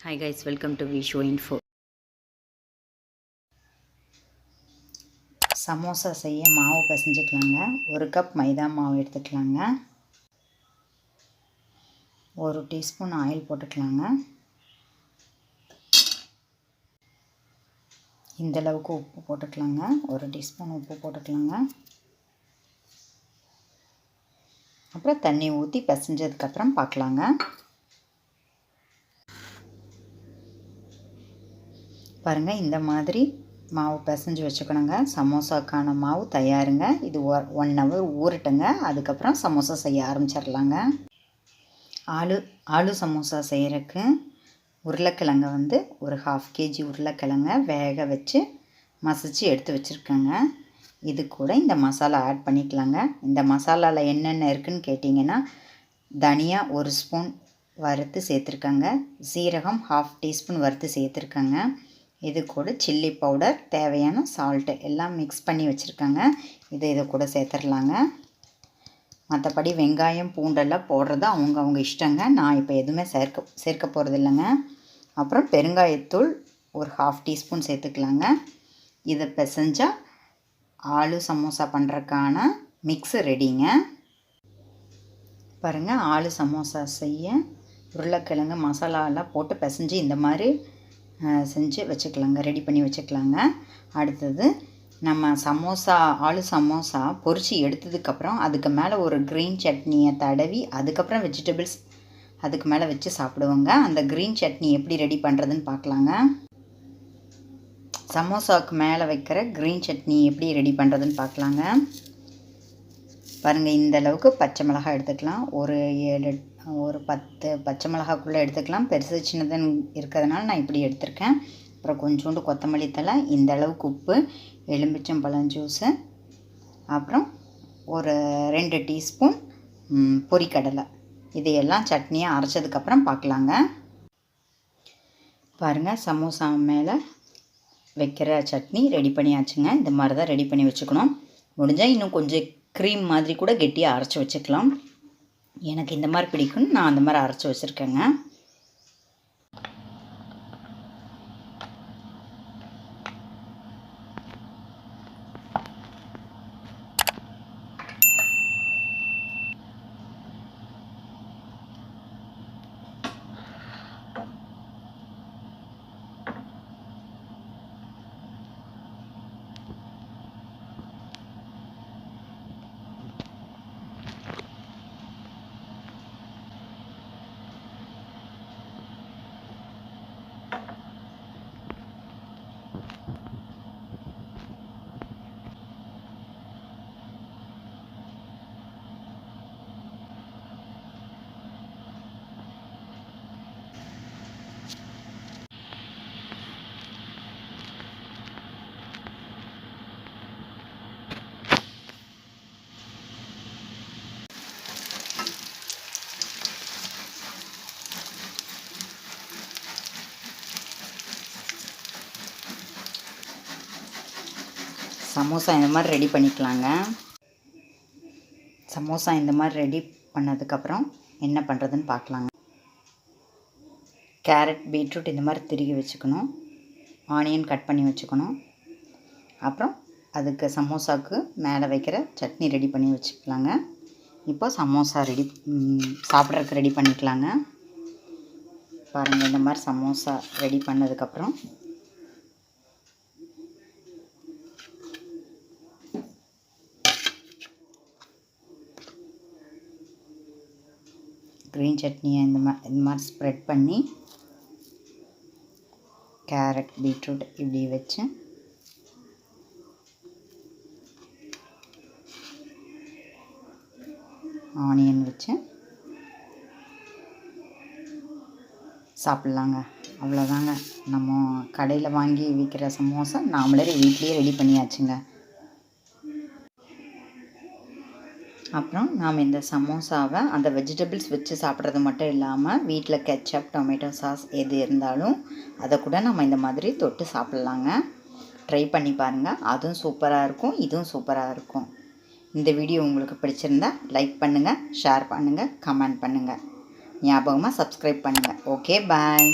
Hi guys, welcome to Visho Info. Samosa செய்ய மாவு பிசைஞ்சிக்கலாங்க. 1 cup மைதா மாவு எடுத்துக்கலாங்க. 1 டீஸ்பூன் ஆயில் போட்டுக்கலாங்க. இந்த அளவுக்கு உப்பு போட்டுக்கலாங்க. 1 டீஸ்பூன் உப்பு போட்டுக்கலாங்க. அப்புறம் தண்ணி ஊற்றி பிசைஞ்சதுக்கப்புறம் பார்க்கலாங்க. பாருங்கள், இந்த மாதிரி மாவு பிசைஞ்சு வச்சுக்கணுங்க. சமோசாக்கான மாவு தயாருங்க. இது 1 ஹவர் ஊறட்டுங்க. அதுக்கப்புறம் சமோசா செய்ய ஆரம்பிச்சிடலாங்க. ஆலு சமோசா செய்கிறதுக்கு உருளைக்கிழங்கை ஒரு 1/2 kg உருளைக்கிழங்க வேக வச்சு மசிச்சு எடுத்து வச்சுருக்கேங்க. இது கூட இந்த மசாலா ஆட் பண்ணிக்கலாங்க. இந்த மசாலாவில் என்னென்ன இருக்குதுன்னு கேட்டிங்கன்னா, தனியா 1 ஸ்பூன் வறுத்து சேர்த்துருக்கேங்க. சீரகம் 1/2 டீஸ்பூன் வறுத்து சேர்த்துருக்கேங்க. இது கூட சில்லி பவுடர், தேவையான சால்ட்டு எல்லாம் மிக்ஸ் பண்ணி வச்சுருக்கேங்க. இதை கூட சேர்த்துடலாங்க. மற்றபடி வெங்காயம் பூண்டெல்லாம் போடுறது அவங்க இஷ்டங்க. நான் இப்போ எதுவுமே சேர்க்க போகிறது இல்லைங்க. அப்புறம் பெருங்காயத்தூள் ஒரு 1/2 டீஸ்பூன் சேர்த்துக்கலாங்க. இதை பிசைஞ்சால் ஆலு சமோசா பண்ணுறதுக்கான மிக்ஸ் ரெடிங்க. பாருங்கள், ஆலு சமோசா செய்ய உருளைக்கிழங்கு மசாலாலாம் போட்டு பிசைஞ்சு இந்த மாதிரி செஞ்சு வச்சுக்கலாங்க, ரெடி பண்ணி வச்சுக்கலாங்க. அடுத்தது நம்ம ஆலு சமோசா பொரித்து எடுத்ததுக்கப்புறம் அதுக்கு மேலே ஒரு க்ரீன் சட்னியை தடவி அதுக்கப்புறம் வெஜிடபிள்ஸ் அதுக்கு மேலே வச்சு சாப்பிடுவோங்க. அந்த க்ரீன் சட்னி எப்படி ரெடி பண்ணுறதுன்னு பார்க்கலாங்க. சமோசாவுக்கு மேலே வைக்கிற க்ரீன் சட்னி எப்படி ரெடி பண்ணுறதுன்னு பார்க்கலாங்க. பாருங்கள், இந்த அளவுக்கு பச்சை மிளகாய் எடுத்துக்கலாம். ஒரு 10 பச்சை மிளகாக்குள்ளே எடுத்துக்கலாம். பெருசு சின்னதுன்னு இருக்கிறதுனால நான் இப்படி எடுத்திருக்கேன். அப்புறம் கொஞ்சோண்டு கொத்தமல்லி தழை, இந்த அளவுக்கு உப்பு, எலுமிச்சம்பழம் ஜூஸு, அப்புறம் ஒரு 2 டீஸ்பூன் பொரிக்கடலை. இதையெல்லாம் சட்னியாக அரைச்சதுக்கப்புறம் பார்க்கலாங்க. பாருங்கள், சமோசா மேலே வைக்கிற சட்னி ரெடி பண்ணியாச்சுங்க. இந்த மாதிரி தான் ரெடி பண்ணி வச்சுக்கணும். முடிஞ்சால் இன்னும் கொஞ்சம் க்ரீம் மாதிரி கூட கெட்டியாக அரைச்சி வச்சுக்கலாம். எனக்கு இந்த மாதிரி பிடிக்கும்னு நான் அந்த மாதிரி அரைச்சி வச்சுருக்கேங்க. சமோசா இந்த மாதிரி ரெடி பண்ணிக்கலாங்க. சமோசா இந்த மாதிரி ரெடி பண்ணதுக்கப்புறம் என்ன பண்ணுறதுன்னு பார்க்கலாங்க. கேரட், பீட்ரூட் இந்த மாதிரி திருகி வச்சுக்கணும். ஆனியன் கட் பண்ணி வச்சுக்கணும். அப்புறம் அதுக்கு சமோசாவுக்கு மேலே வைக்கிற சட்னி ரெடி பண்ணி வச்சுக்கலாங்க. இப்போ சமோசா சாப்பிட்றதுக்கு ரெடி பண்ணிக்கலாங்க. பாருங்கள், இந்த மாதிரி சமோசா ரெடி பண்ணதுக்கப்புறம் க்ரீன் சட்னியை இந்த மாதிரி ஸ்ப்ரெட் பண்ணி கேரட், பீட்ரூட் இப்படி வச்சு ஆனியன் வச்சு சாப்பிட்லாங்க. அவ்வளோதாங்க, நம்ம கடையில் வாங்கி விற்கிற சமோசா நாமளே வீட்லேயே ரெடி பண்ணியாச்சுங்க. அப்புறம் நாம் இந்த சமோசாவை அந்த வெஜிடபிள்ஸ் வச்சு சாப்பிட்றது மட்டும் இல்லாமல் வீட்டில் கெச்சப், டொமேட்டோ சாஸ் எது இருந்தாலும் அதை கூட நம்ம இந்த மாதிரி தொட்டு சாப்பிட்லாங்க. ட்ரை பண்ணி பாருங்கள். அதுவும் சூப்பராக இருக்கும், இதுவும் சூப்பராக இருக்கும். இந்த வீடியோ உங்களுக்கு பிடிச்சிருந்தா லைக் பண்ணுங்கள், ஷேர் பண்ணுங்கள், கமெண்ட் பண்ணுங்கள். ஞாபகமாக சப்ஸ்கிரைப் பண்ணுங்கள். ஓகே, பாய்.